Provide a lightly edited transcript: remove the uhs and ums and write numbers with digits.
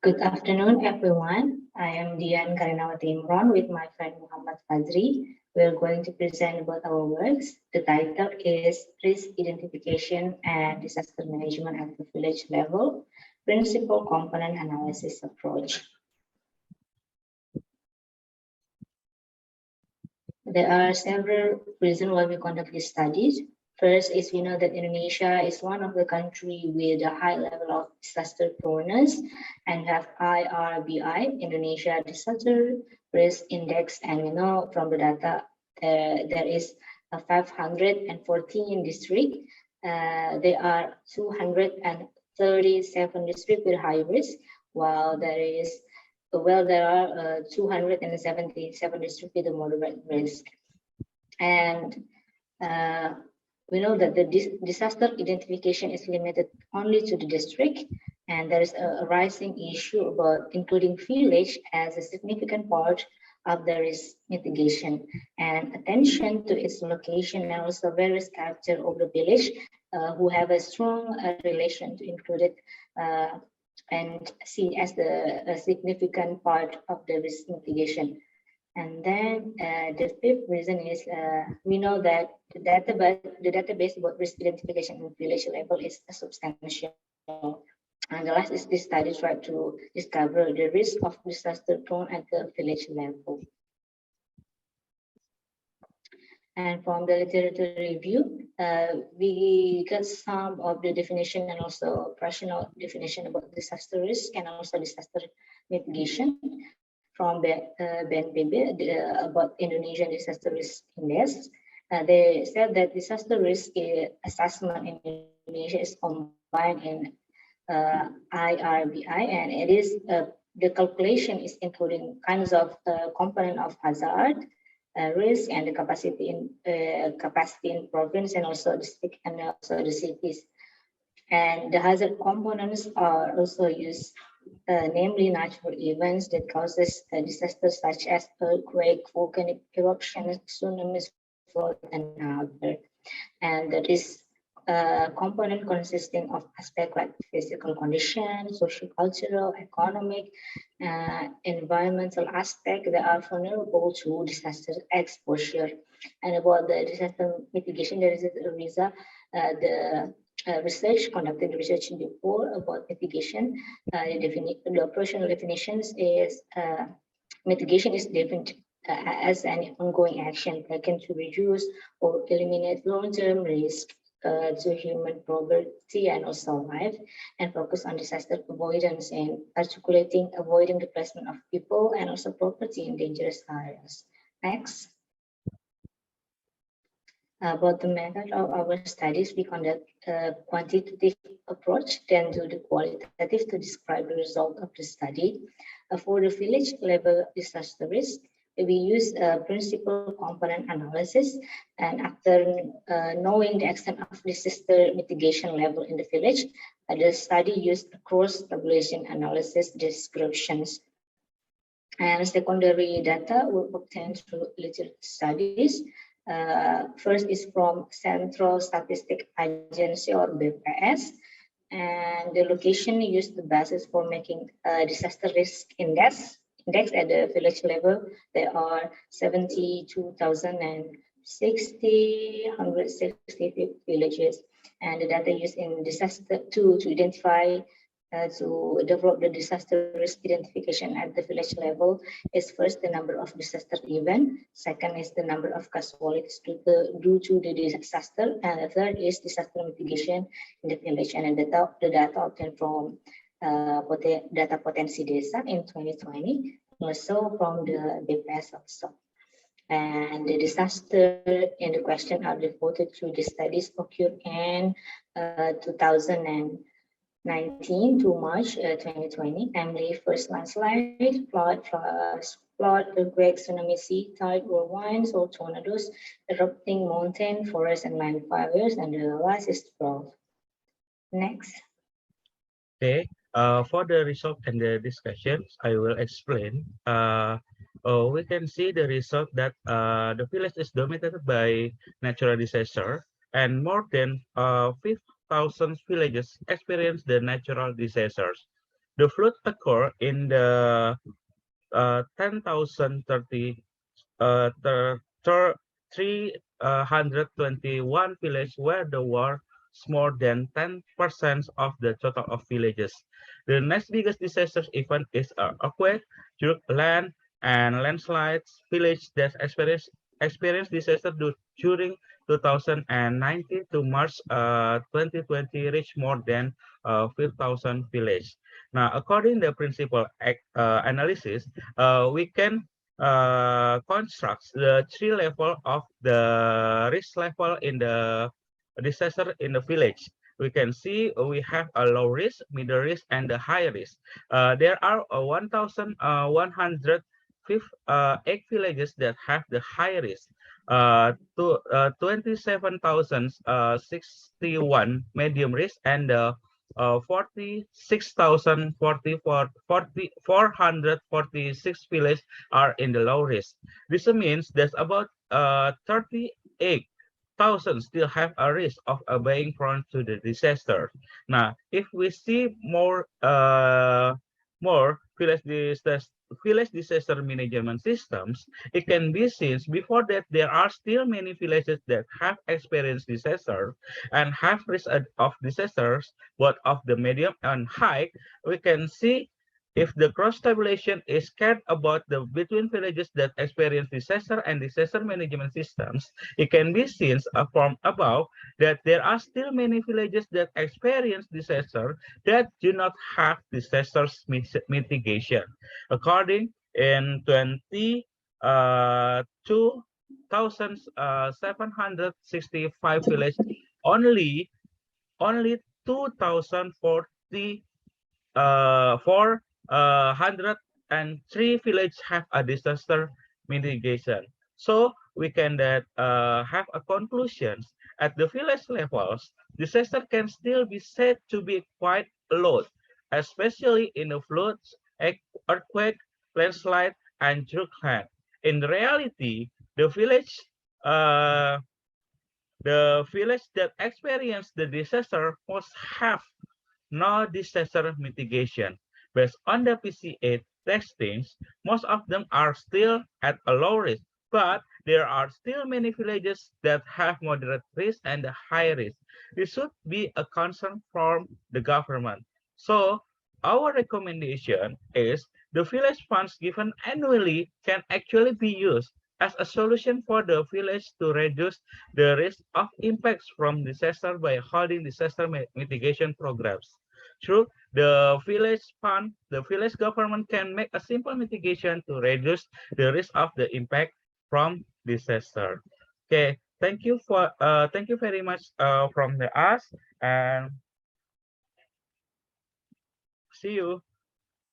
Good afternoon, everyone. I am Dian Karinawati Imron with my friend Muhammad Fazri. We are going to present about our works. The title is Risk Identification and Disaster Management at the Village Level, Principal Component Analysis Approach. There are several reasons why we conduct these studies. First is we know that Indonesia is one of the countries with a high level of disaster proneness and have IRBI, Indonesia Disaster Risk Index, and we know from the data there is a 514 districts. There are 237 districts with high risk, while there are 277 districts with a moderate risk. And we know that the disaster identification is limited only to the district, and there is a rising issue about including village as a significant part of the risk mitigation, and attention to its location and also various character of the village who have a strong relation to include it and seen as a significant part of the risk mitigation. And then the fifth reason is we know that the database about risk identification at village level is substantial. And the last is this study tried to discover the risk of disaster prone at the village level. And from the literature review, we got some of the definition and also operational definition about disaster risk and also disaster mitigation from the BNPB about Indonesian Disaster Risk Index. They said that disaster risk assessment in Indonesia is combined in IRBI, and it is the calculation is including kinds of component of hazard, risk, and the capacity in province and also district and also the cities. And the hazard components are also used, namely natural events that causes disasters such as earthquake, volcanic eruptions, tsunamis, flood, and other. And that is component consisting of aspects like physical conditions, socio-cultural, economic, environmental aspect that are vulnerable to disaster exposure. And about the disaster mitigation, there is a result, research conducted research before about mitigation. The operational definitions is mitigation is defined as an ongoing action taken to reduce or eliminate long-term risk to human property and also life, and focus on disaster avoidance and articulating avoiding the placement of people and also property in dangerous areas. Next. About the method of our studies, we conduct a quantitative approach, then do the qualitative to describe the result of the study. For the village level disaster risk, we use principal component analysis, and after knowing the extent of disaster mitigation level in the village, the study used cross-tabulation analysis descriptions. And secondary data were obtained through literature studies. First is from Central Statistic Agency or BPS, and the location used the basis for making a disaster risk index at the village level. There are 160 villages, and the data used in disaster to identify to develop the disaster risk identification at the village level is first the number of disaster event, second is the number of casualties due to the disaster, and the third is disaster mitigation in the village. And the data obtained from data potensi desa in 2020, also from the BPS also. And the disaster in the question are devoted to the studies occurred in 2019 to March 2020, namely first landslide, flood, earthquake, tsunami, sea, tide, or winds or tornadoes, erupting mountain, forest, and land fires, and the last is 12. Next. Okay, for the result and the discussions, I will explain. We can see the result that the village is dominated by natural disaster, and more than 5,000 villages experience the natural disasters. The flood occurred in the 10,030 321 villages where the war is more than 10% of the total of villages. The next biggest disaster event is earthquake, land, and landslides. Village that experienced disaster during 2019 to March 2020 reached more than 5,000 villages. Now, according to the principal analysis, we can constructs the three level of the risk level in the disaster in the village. We can see we have a low risk, middle risk, and the high risk. There are 1,108 villages that have the high risk. To 27,061 medium risk and 446 villages are in the low risk. This means there's about 38,000 still have a risk of being prone to the disaster. Now, if we see more village disaster management systems, it can be seen before that there are still many villages that have experienced disaster and have risk of disasters, both of the medium and high. We can see if the cross tabulation is cared about the between villages that experience disaster and disaster management systems, it can be seen from above that there are still many villages that experience disaster that do not have disaster mitigation. According in 2,765 villages, only 2,040 403 villages have a disaster mitigation. So we can have a conclusions at the village levels. Disaster can still be said to be quite low, especially in the floods, earthquake, landslide, and hurricane. In reality, uh, the village that experienced the disaster must have no disaster mitigation. Based on the PCA testings, most of them are still at a low risk, but there are still many villages that have moderate risk and high risk. This should be a concern from the government. So our recommendation is the village funds given annually can actually be used as a solution for the village to reduce the risk of impacts from disaster by holding disaster mitigation programs. Through the village fund, the village government can make a simple mitigation to reduce the risk of the impact from disaster. Okay, thank you very much from the us and see you.